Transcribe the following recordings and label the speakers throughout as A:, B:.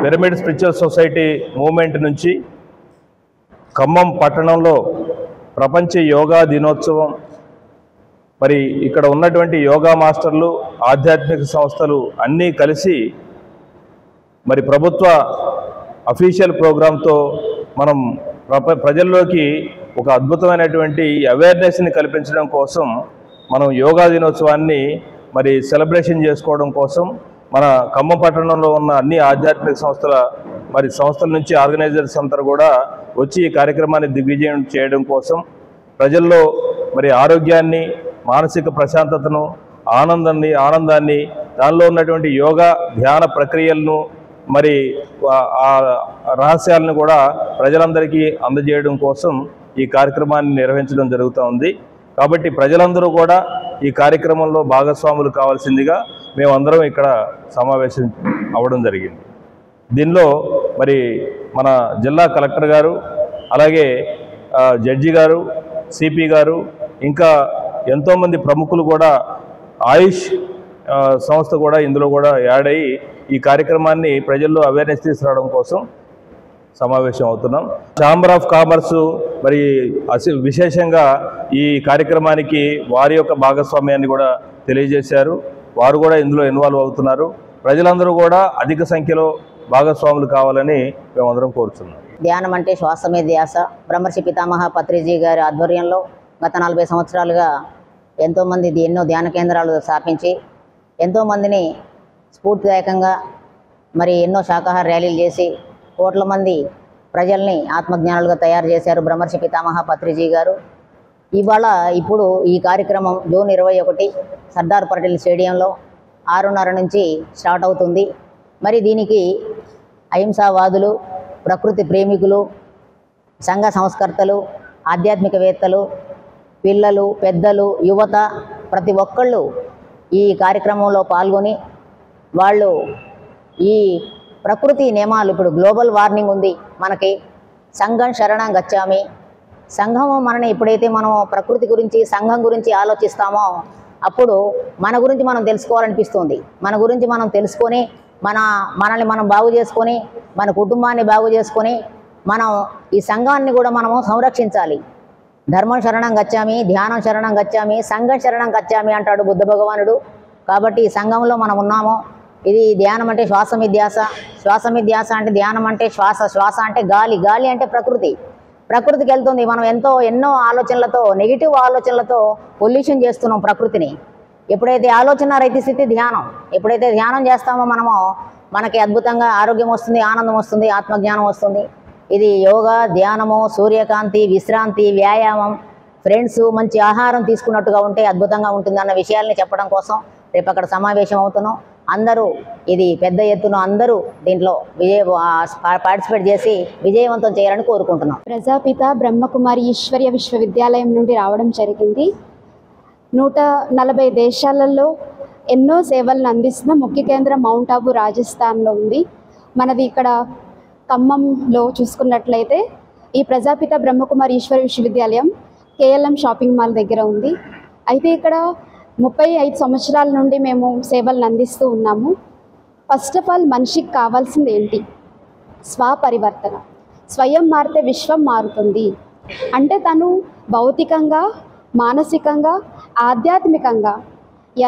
A: Pyramid spiritual society movement నుంచి ఖమ్మం పట్టణంలో ప్రపంచ యోగా దినోత్సవం, మరి ఇక్కడ ఉన్నటువంటి యోగా మాస్టర్లు, ఆధ్యాత్మిక సంస్థలు అన్నీ కలిసి మరి ప్రభుత్వ అఫీషియల్ ప్రోగ్రాంతో మనం ప్రజల్లోకి ఒక అద్భుతమైనటువంటి అవేర్నెస్ని కల్పించడం కోసం మనం యోగా దినోత్సవాన్ని మరి సెలబ్రేషన్ చేసుకోవడం కోసం మన ఖమ్మం పట్టణంలో ఉన్న అన్ని ఆధ్యాత్మిక సంస్థల నుంచి ఆర్గనైజర్స్ అంతా కూడా వచ్చి ఈ కార్యక్రమాన్ని దిగ్విజయం చేయడం కోసం ప్రజల్లో మరి ఆరోగ్యాన్ని, మానసిక ప్రశాంతతను, ఆనందాన్ని దానిలో ఉన్నటువంటి యోగా ధ్యాన ప్రక్రియలను మరి ఆ రహస్యాలను కూడా ప్రజలందరికీ అందజేయడం కోసం ఈ కార్యక్రమాన్ని నిర్వహించడం జరుగుతూ ఉంది. కాబట్టి ప్రజలందరూ కూడా ఈ కార్యక్రమంలో భాగస్వాములు కావాల్సిందిగా మేమందరం ఇక్కడ సమావేశం అవ్వడం జరిగింది. దీనిలో మరి మన జిల్లా కలెక్టర్ గారు, అలాగే జడ్జి గారు, సిపి గారు, ఇంకా ఎంతోమంది ప్రముఖులు కూడా, ఆయుష్ సంస్థ కూడా ఇందులో కూడా యాడ్ అయ్యి ఈ కార్యక్రమాన్ని ప్రజల్లో అవేర్నెస్ తీసుకురావడం కోసం సమావేశం అవుతున్నాం. ఛాంబర్ ఆఫ్ కామర్సు మరి విశేషంగా ఈ కార్యక్రమానికి వారి యొక్క భాగస్వామ్యాన్ని కూడా తెలియజేశారు. వారు కూడా ఇందులో ఇన్వాల్వ్ అవుతున్నారు. ప్రజలందరూ కూడా అధిక సంఖ్యలో భాగస్వాములు కావాలని మేమందరం కోరుతున్నాం.
B: ధ్యానం అంటే శ్వాస మీద ధ్యాస బ్రహ్మర్షి పితామహ పత్రిజీ గారి ఆధ్వర్యంలో గత 40 సంవత్సరాలుగా ఎంతోమంది ఎన్నో ధ్యాన కేంద్రాలు స్థాపించి ఎంతోమందిని స్ఫూర్తిదాయకంగా మరి ఎన్నో శాకాహార ర్యాలీలు చేసి కోట్ల మంది ప్రజల్ని ఆత్మజ్ఞానులుగా తయారు చేశారు బ్రహ్మర్షి పితామహ పత్రిజీ గారు. ఇప్పుడు ఈ కార్యక్రమం జూన్ 21 సర్దార్ పటేల్ స్టేడియంలో 6:30 నుంచి స్టార్ట్ అవుతుంది. మరి దీనికి అహింసావాదులు, ప్రకృతి ప్రేమికులు, సంఘ సంస్కర్తలు, ఆధ్యాత్మికవేత్తలు, పిల్లలు, పెద్దలు, యువత ప్రతి ఒక్కళ్ళు ఈ కార్యక్రమంలో పాల్గొని వాళ్ళు ఈ ప్రకృతి నియమాలు, ఇప్పుడు గ్లోబల్ వార్మింగ్ ఉంది మనకి, సంఘం శరణం గచ్చామి, సంఘము మనని ఎప్పుడైతే మనం ప్రకృతి గురించి, సంఘం గురించి ఆలోచిస్తామో అప్పుడు మన గురించి మనం తెలుసుకోవాలనిపిస్తుంది. మన గురించి మనం తెలుసుకొని మనల్ని మనం బాగు చేసుకొని, మన కుటుంబాన్ని బాగు చేసుకొని మనం ఈ సంఘాన్ని కూడా మనము సంరక్షించాలి. ధర్మం శరణం గచ్చామి, ధ్యానం శరణం గచ్చామి, సంఘం శరణం గచ్చామి అంటాడు బుద్ధ భగవానుడు. కాబట్టి ఈ సంఘంలో మనం ఉన్నాము. ఇది ధ్యానం అంటే శ్వాస మీద ధ్యాస, శ్వాస మీద ధ్యాస అంటే ధ్యానం అంటే శ్వాస అంటే గాలి అంటే ప్రకృతికి వెళ్తుంది. మనం ఎన్నో ఆలోచనలతో, నెగిటివ్ ఆలోచనలతో పొల్యూషన్ చేస్తున్నాం ప్రకృతిని. ఎప్పుడైతే ఆలోచన రహిత స్థితి ధ్యానం, ఎప్పుడైతే ధ్యానం చేస్తామో మనకి అద్భుతంగా ఆరోగ్యం వస్తుంది, ఆనందం వస్తుంది, ఆత్మజ్ఞానం వస్తుంది. ఇది యోగా, ధ్యానము, సూర్యకాంతి, విశ్రాంతి, వ్యాయామం, ఫ్రెండ్స్, మంచి ఆహారం తీసుకున్నట్టుగా ఉంటే అద్భుతంగా ఉంటుంది అన్న విషయాల్ని చెప్పడం కోసం రేపు అక్కడ సమావేశం అవుతున్నాం. అందరూ ఇది పెద్ద ఎత్తున అందరూ దీంట్లో పార్టిసిపేట్ చేసి విజయవంతం చేయాలని కోరుకుంటున్నాం.
C: ప్రజాపిత బ్రహ్మకుమారి ఈశ్వర్య విశ్వవిద్యాలయం నుండి రావడం జరిగింది. 140 దేశాలలో ఎన్నో సేవలను అందిస్తున్న ముఖ్య కేంద్రం మౌంట్ ఆబూ రాజస్థాన్లో ఉంది. మనది ఇక్కడ ఖమ్మంలో చూసుకున్నట్లయితే ఈ ప్రజాపిత బ్రహ్మకుమారి ఈశ్వర్య విశ్వవిద్యాలయం KLM షాపింగ్ మాల్ దగ్గర ఉంది. అయితే ఇక్కడ 35 సంవత్సరాల నుండి మేము సేవలను అందిస్తూ ఉన్నాము. ఫస్ట్ ఆఫ్ ఆల్ మనిషికి కావాల్సింది ఏంటి? స్వపరివర్తన. స్వయం మారితే విశ్వం మారుతుంది. అంటే తను భౌతికంగా, మానసికంగా, ఆధ్యాత్మికంగా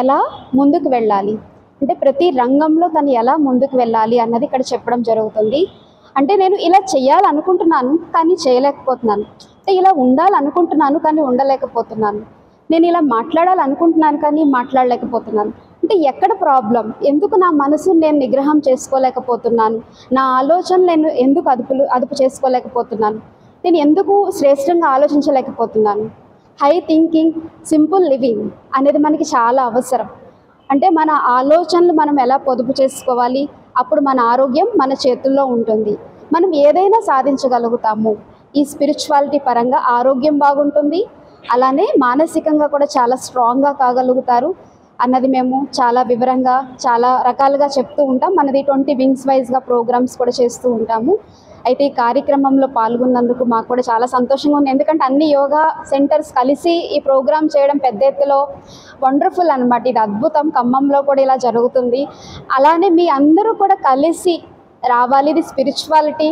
C: ఎలా ముందుకు వెళ్ళాలి, అంటే ప్రతి రంగంలో తను ఎలా ముందుకు వెళ్ళాలి అన్నది ఇక్కడ చెప్పడం జరుగుతుంది. అంటే నేను ఇలా చేయాలనుకుంటున్నాను కానీ చేయలేకపోతున్నాను, అంటే ఇలా ఉండాలనుకుంటున్నాను కానీ ఉండలేకపోతున్నాను, నేను ఇలా మాట్లాడాలనుకుంటున్నాను కానీ మాట్లాడలేకపోతున్నాను. అంటే ఎక్కడ ప్రాబ్లం? ఎందుకు నా మనసును నేను నిగ్రహం చేసుకోలేకపోతున్నాను? నా ఆలోచనలు నేను ఎందుకు అదుపు చేసుకోలేకపోతున్నాను? నేను ఎందుకు శ్రేష్టంగా ఆలోచించలేకపోతున్నాను? హై థింకింగ్, సింపుల్ లివింగ్ అనేది మనకి చాలా అవసరం. అంటే మన ఆలోచనలు మనం ఎలా పొదుపు చేసుకోవాలి, అప్పుడు మన ఆరోగ్యం మన చేతుల్లో ఉంటుంది. మనం ఏదైనా సాధించగలుగుతాము. ఈ స్పిరిచువాలిటీ పరంగా ఆరోగ్యం బాగుంటుంది, అలానే మానసికంగా కూడా చాలా స్ట్రాంగ్గా కాగలుగుతారు అన్నది మేము చాలా వివరంగా చాలా రకాలుగా చెప్తూ ఉంటాం. మనది 20 వింగ్స్ వైజ్గా ప్రోగ్రామ్స్ కూడా చేస్తూ ఉంటాము. అయితే ఈ కార్యక్రమంలో పాల్గొన్నందుకు మాకు కూడా చాలా సంతోషంగా ఉంది. ఎందుకంటే అన్ని యోగా సెంటర్స్ కలిసి ఈ ప్రోగ్రామ్ చేయడం పెద్ద ఎత్తులో వండర్ఫుల్ అనమాట. ఇది అద్భుతం. ఖమ్మంలో కూడా ఇలా జరుగుతుంది. అలానే మీ అందరూ కూడా కలిసి రావాలి. ఇది స్పిరిచువాలిటీ,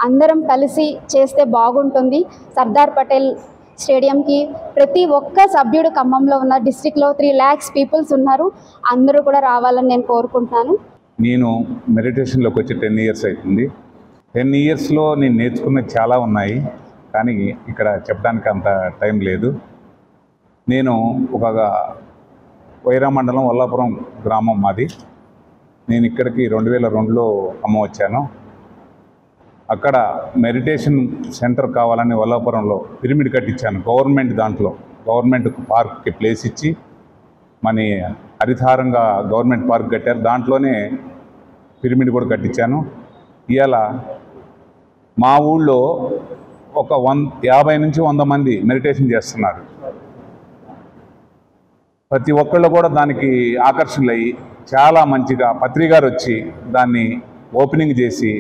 C: అందరం కలిసి చేస్తే బాగుంటుంది. సర్దార్ పటేల్ స్టేడియంకి ప్రతి ఒక్క సభ్యుడు ఖమ్మంలో ఉన్న డిస్ట్రిక్ట్లో 3 lakhs పీపుల్స్ ఉన్నారు. అందరూ కూడా రావాలని నేను కోరుకుంటున్నాను.
D: నేను మెడిటేషన్లోకి వచ్చి 10 years అవుతుంది. 10 yearsలో నేను నేర్చుకున్నది చాలా ఉన్నాయి, కానీ ఇక్కడ చెప్పడానికి అంత టైం లేదు. నేను ఒక వైరా మండలం వల్లాపురం గ్రామం మాది. నేను ఇక్కడికి 2002లో వచ్చాను. అక్కడ మెడిటేషన్ సెంటర్ కావాలని వల్లాపురంలో పిరమిడ్ కట్టించాను. గవర్నమెంట్ పార్క్కి ప్లేస్ ఇచ్చి మన హరితారంగా గవర్నమెంట్ పార్క్ కట్టారు, దాంట్లోనే పిరమిడ్ కూడా కట్టించాను. ఇవాళ మా ఊళ్ళో ఒక 50 నుంచి 100 మంది మెడిటేషన్ చేస్తున్నారు. ప్రతి ఒక్కళ్ళు కూడా దానికి ఆకర్షణలయ్యి చాలా మంచిగా పత్రి గారు వచ్చి దాన్ని ఓపెనింగ్ చేసి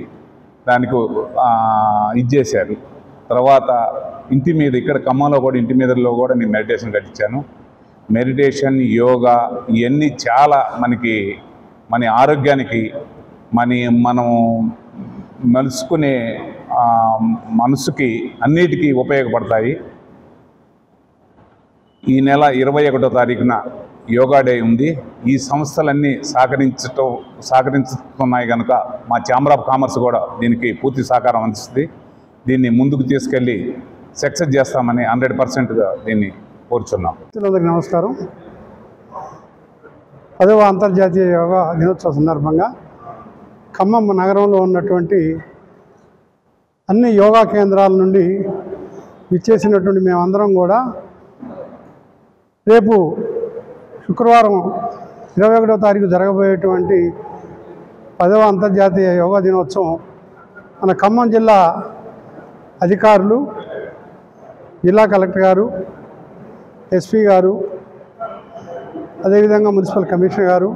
D: దానికి ఇచ్చేశారు. తర్వాత ఇంటి మీద ఇక్కడ ఖమ్మంలో కూడా ఇంటి మీదలో కూడా నేను మెడిటేషన్ కట్టించాను. మెడిటేషన్, యోగా ఇవన్నీ చాలా మన ఆరోగ్యానికి మనం మలుసుకునే మనసుకి అన్నిటికీ ఉపయోగపడతాయి. ఈ నెల 21వ తారీఖున యోగా డే ఉంది. ఈ సంస్థలన్నీ సహకరించుతున్నాయి కనుక మా ఛాంబర్ ఆఫ్ కామర్స్ కూడా దీనికి పూర్తి సహకారం అందిస్తుంది. దీన్ని ముందుకు తీసుకెళ్ళి సక్సెస్ చేస్తామని 100%గా దీన్ని కోరుచున్నాం.
E: అందరికీ నమస్కారం. 10వ అంతర్జాతీయ యోగా దినోత్సవ సందర్భంగా ఖమ్మం నగరంలో ఉన్నటువంటి అన్ని యోగా కేంద్రాల నుండి విచ్చేసినటువంటి మేమందరం కూడా రేపు శుక్రవారం 21వ తారీఖు జరగబోయేటువంటి 10వ అంతర్జాతీయ యోగా దినోత్సవం మన ఖమ్మం జిల్లా అధికారులు, జిల్లా కలెక్టర్ గారు, ఎస్పీ గారు, అదేవిధంగా మున్సిపల్ కమిషనర్ గారు,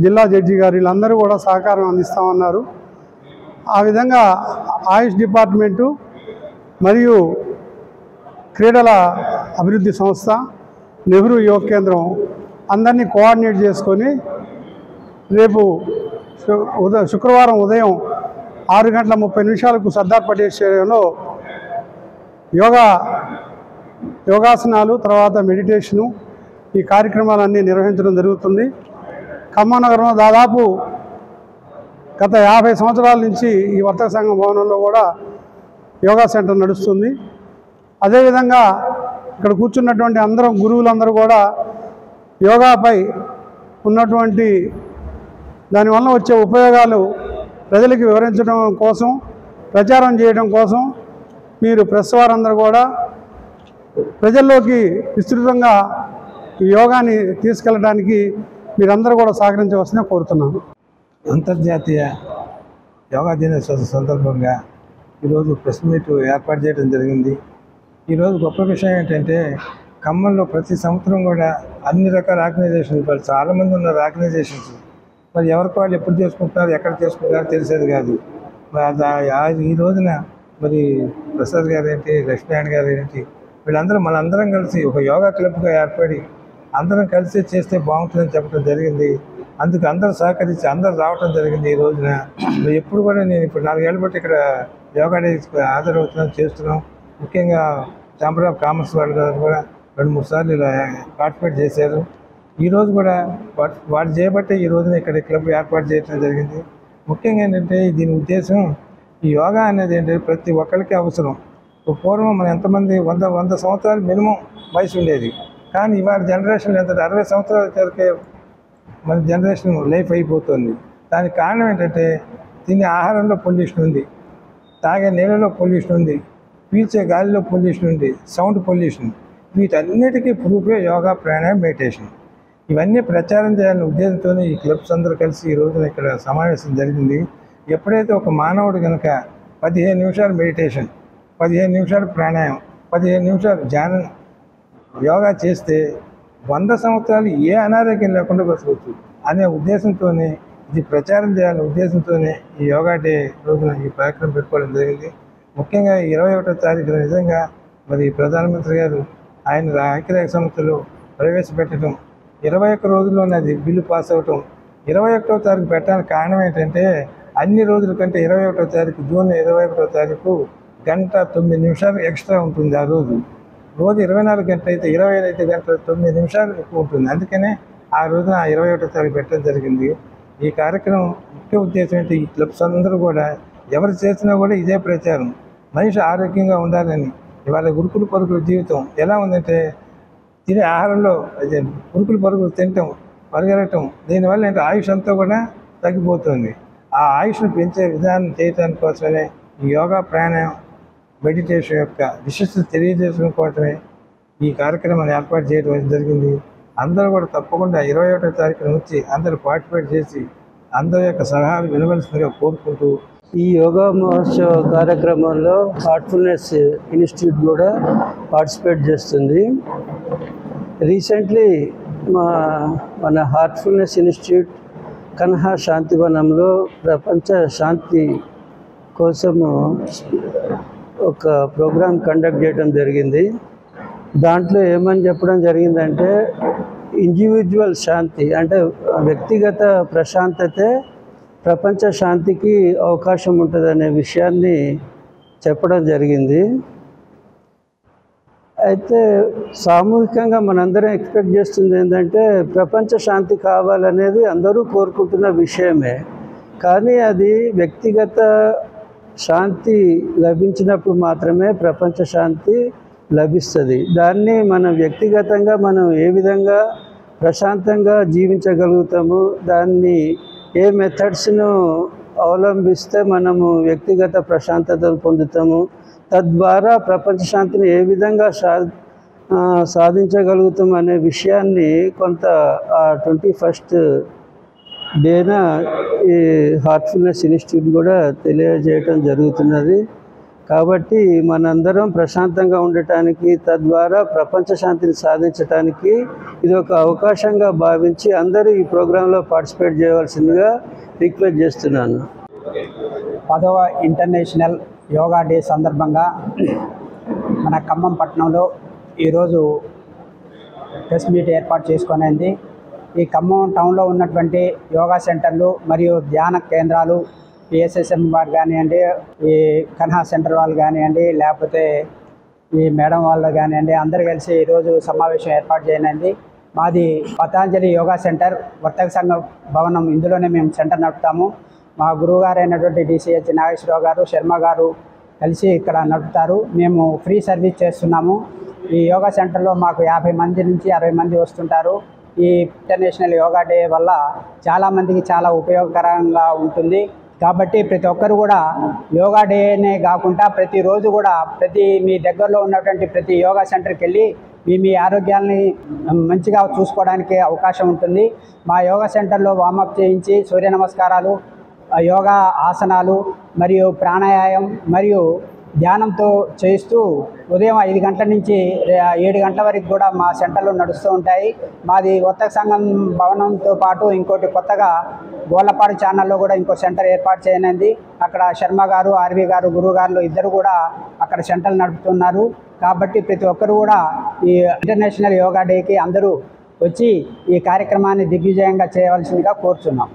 E: జిల్లా జడ్జి గారు వీళ్ళందరూ కూడా సహకారం అందిస్తామన్నారు. ఆ విధంగా ఆయుష్ డిపార్ట్మెంటు మరియు క్రీడల అభివృద్ధి సంస్థ, నెహ్రూ యోగ కేంద్రం అందరినీ కోఆర్డినేట్ చేసుకొని రేపు శుక్రవారం ఉదయం 6:30 సర్దార్ పటేల్ స్టేడియంలో యోగాసనాలు, తర్వాత మెడిటేషను ఈ కార్యక్రమాలన్నీ నిర్వహించడం జరుగుతుంది. ఖమ్మం నగరంలో దాదాపు గత 50 సంవత్సరాల నుంచి ఈ వర్తక సంఘం భవనంలో కూడా యోగా సెంటర్ నడుస్తుంది. అదేవిధంగా ఇక్కడ కూర్చున్నటువంటి గురువులందరూ కూడా యోగాపై ఉన్నటువంటి దానివల్ల వచ్చే ఉపయోగాలు ప్రజలకు వివరించడం కోసం, ప్రచారం చేయడం కోసం మీరు ప్రెస్ వారందరూ కూడా ప్రజల్లోకి విస్తృతంగా ఈ యోగాని తీసుకెళ్ళడానికి మీరందరూ కూడా సహకరించవలసిందిగా కోరుతున్నాను.
F: అంతర్జాతీయ యోగా దినోత్సవ సందర్భంగా ఈరోజు ప్రెస్ మీట్ ఏర్పాటు చేయడం జరిగింది. ఈరోజు గొప్ప విషయం ఏంటంటే ఖమ్మంలో ప్రతి సంవత్సరం కూడా అన్ని రకాల ఆర్గనైజేషన్స్, చాలామంది ఉన్నారు ఆర్గనైజేషన్స్. మరి ఎవరికి వాళ్ళు ఎప్పుడు చేసుకుంటున్నారు, ఎక్కడ చేసుకుంటున్నారో తెలిసేది కాదు. ఈ రోజున మరి ప్రసాద్ గారు ఏంటి, లక్ష్మీనారాయణ గారు ఏంటి, వీళ్ళందరూ మనందరం కలిసి ఒక యోగా క్లబ్గా ఏర్పడి అందరం కలిసి చేస్తే బాగుంటుందని చెప్పడం జరిగింది. అందుకు అందరూ సహకరించి అందరూ రావడం జరిగింది. ఈ రోజున ఎప్పుడు కూడా నేను ఇప్పుడు 4 ఏళ్ళ బట్టి ఇక్కడ యోగా డే హాజరవుతున్నాం, చేస్తున్నాం. ముఖ్యంగా ఛాంబర్ ఆఫ్ కామర్స్ వాళ్ళు కూడా 2-3 సార్లు ఇలా పార్టిసిపేట్ చేశారు. ఈరోజు కూడా వాటి చేయబట్టే ఈ రోజున ఇక్కడ క్లబ్ ఏర్పాటు చేయడం జరిగింది. ముఖ్యంగా ఏంటంటే దీని ఉద్దేశం, ఈ యోగా అనేది ఏంటంటే ప్రతి ఒక్కరికి అవసరం. పూర్వం మన ఎంతమంది 100 సంవత్సరాలు మినిమం వయసు ఉండేది, కానీ ఇవాళ జనరేషన్ ఎంత 60 సంవత్సరాల వరకే మన జనరేషన్ లైఫ్ అయిపోతుంది. దానికి కారణం ఏంటంటే తినే ఆహారంలో పొల్యూషన్ ఉంది, తాగే నీళ్ళలో పొల్యూషన్ ఉంది, పీల్చే గాలిలో పొల్యూషన్ ఉంది, సౌండ్ పొల్యూషన్. వీటన్నిటికీ ప్రూఫే యోగా, ప్రాణాయామం, మెడిటేషన్. ఇవన్నీ ప్రచారం చేయాలనే ఉద్దేశంతోనే ఈ క్లబ్స్ అందరూ కలిసి ఈ రోజున ఇక్కడ సమావేశం జరిగింది. ఎప్పుడైతే ఒక మానవుడు కనుక 15 నిమిషాలు మెడిటేషన్, 15 నిమిషాలు ప్రాణాయామం, 15 నిమిషాలు ధ్యానం, యోగా చేస్తే 100 సంవత్సరాలు ఏ అనారోగ్యం లేకుండా బతకవచ్చు అనే ఉద్దేశంతోనే, ఇది ప్రచారం చేయాలనే ఉద్దేశంతోనే ఈ యోగా డే రోజున ఈ కార్యక్రమం పెట్టుకోవడం జరిగింది. ముఖ్యంగా 21వ తారీఖున నిజంగా మరి ప్రధానమంత్రి గారు ఆయన ఐక్యరాజ్య సంస్థలో ప్రవేశపెట్టడం, 21 రోజుల్లోనే అది బిల్లు పాస్ అవ్వటం 21వ తారీఖు పెట్టడానికి కారణం ఏంటంటే అన్ని రోజుల కంటే 21వ తారీఖు జూన్ 21వ తారీఖు 1:09 ఎక్స్ట్రా ఉంటుంది. ఆ రోజు 24 గంటలు అయితే 25 గంటల 9 నిమిషాలు ఎక్కువ ఉంటుంది. అందుకనే ఆ రోజున 21వ తారీఖు పెట్టడం జరిగింది. ఈ కార్యక్రమం ముఖ్య ఉద్దేశం ఏంటి, ఈ క్లబ్స్ అందరూ కూడా ఎవరు చేసినా కూడా ఇదే ప్రచారం, మనిషి ఆరోగ్యంగా ఉండాలని. ఇవాళ ఉరుకులు పరుగుల జీవితం ఎలా ఉందంటే తినే ఆహారంలో అదే ఉరుకులు పరుగులు తినటం, పరిగెరటం, దీనివల్ల ఏంటి ఆయుష్ అంతా కూడా తగ్గిపోతుంది. ఆ ఆయుష్ను పెంచే విధానం చేయడానికి కోసమే ఈ యోగా ప్రాణాయామం మెడిటేషన్ యొక్క విశిష్టత తెలియజేయడం కోసమే ఈ కార్యక్రమాన్ని ఏర్పాటు చేయడం జరిగింది. అందరూ కూడా తప్పకుండా 21వ తారీఖున వచ్చి అందరూ పార్టిసిపేట్ చేసి అందరి యొక్క సలహాలు వినవలసిందిగా కోరుకుంటూ
G: ఈ యోగా మహోత్సవ కార్యక్రమంలో హార్ట్ఫుల్నెస్ ఇన్స్టిట్యూట్ కూడా పార్టిసిపేట్ చేస్తుంది. రీసెంట్లీ మన హార్ట్ఫుల్నెస్ ఇన్స్టిట్యూట్ కన్హా శాంతివనంలో ప్రపంచ శాంతి కోసము ఒక ప్రోగ్రాం కండక్ట్ చేయడం జరిగింది. దాంట్లో ఏమని చెప్పడం జరిగిందంటే ఇండివిజువల్ శాంతి అంటే వ్యక్తిగత ప్రశాంతతే ప్రపంచ శాంతికి అవకాశం ఉంటుందనే విషయాన్ని చెప్పడం జరిగింది. అయితే సామూహికంగా మనందరం ఎక్స్పెక్ట్ చేస్తుంది ఏంటంటే ప్రపంచ శాంతి కావాలనేది అందరూ కోరుకుంటున్న విషయమే. కానీ అది వ్యక్తిగత శాంతి లభించినప్పుడు మాత్రమే ప్రపంచ శాంతి లభిస్తుంది. దాన్ని మనం వ్యక్తిగతంగా మనం ఏ విధంగా ప్రశాంతంగా జీవించగలుగుతాము, దాన్ని ఏ మెథడ్స్ను అవలంబిస్తే మనము వ్యక్తిగత ప్రశాంతతను పొందుతాము, తద్వారా ప్రపంచ శాంతిని ఏ విధంగా సాధించగలుగుతాం అనే విషయాన్ని కొంత 21st డేన ఈ హార్ట్ఫుల్నెస్ ఇన్స్టిట్యూట్ కూడా తెలియజేయటం జరుగుతున్నది. కాబట్టి మనందరం ప్రశాంతంగా ఉండటానికి, తద్వారా ప్రపంచ శాంతిని సాధించడానికి ఇది ఒక అవకాశంగా భావించి అందరూ ఈ ప్రోగ్రాంలో పార్టిసిపేట్ చేయవలసిందిగా రిక్వెస్ట్ చేస్తున్నాను.
H: 10వ ఇంటర్నేషనల్ యోగా డే సందర్భంగా మన ఖమ్మం పట్టణంలో ఈరోజు ప్రెస్ మీట్ ఏర్పాటు చేసుకునేది. ఈ ఖమ్మం టౌన్లో ఉన్నటువంటి యోగా సెంటర్లు మరియు ధ్యాన కేంద్రాలు, పిఎస్ఎస్ఎం వారు కానివ్వండి, ఈ కన్హా సెంటర్ వాళ్ళు కానివ్వండి, లేకపోతే ఈ మేడం వాళ్ళు కానివ్వండి, అందరు కలిసి ఈరోజు సమావేశం ఏర్పాటు చేయనుంది. మాది పతాంజలి యోగా సెంటర్ వర్తక సంఘం భవనం, ఇందులోనే మేము సెంటర్ నడుపుతాము. మా గురువుగారు అయినటువంటి డిసిహెచ్ నాగేశ్వరరావు గారు, శర్మ గారు కలిసి ఇక్కడ నడుపుతారు. మేము ఫ్రీ సర్వీస్ చేస్తున్నాము. ఈ యోగా సెంటర్లో మాకు 50 మంది నుంచి 60 మంది వస్తుంటారు. ఈ ఇంటర్నేషనల్ యోగా డే వల్ల చాలామందికి చాలా ఉపయోగకరంగా ఉంటుంది. కాబట్టి ప్రతి ఒక్కరు కూడా యోగా డేనే కాకుండా ప్రతిరోజు కూడా మీ దగ్గరలో ఉన్నటువంటి ప్రతి యోగా సెంటర్కి వెళ్ళి మీ ఆరోగ్యాన్ని మంచిగా చూసుకోవడానికి అవకాశం ఉంటుంది. మా యోగా సెంటర్లో వార్మప్ చేయించి సూర్య నమస్కారాలు, యోగా ఆసనాలు మరియు ప్రాణాయామం మరియు ధ్యానంతో చేస్తూ ఉదయం 5 గంటల నుంచి 7 గంటల వరకు కూడా మా సెంటర్లో నడుస్తూ ఉంటాయి. మాది వర్తక సంఘం భవనంతో పాటు ఇంకోటి కొత్తగా గోళ్లపాడు ఛానల్లో కూడా ఇంకో సెంటర్ ఏర్పాటు చేయనుంది. అక్కడ శర్మ గారు, ఆర్వి గారు, గురువు గారు ఇద్దరు కూడా అక్కడ సెంటర్లు నడుపుతున్నారు. కాబట్టి ప్రతి ఒక్కరు కూడా ఈ ఇంటర్నేషనల్ యోగా డేకి అందరూ వచ్చి ఈ కార్యక్రమాన్ని దిగ్విజయంగా చేయవలసిందిగా కోరుచున్నాం.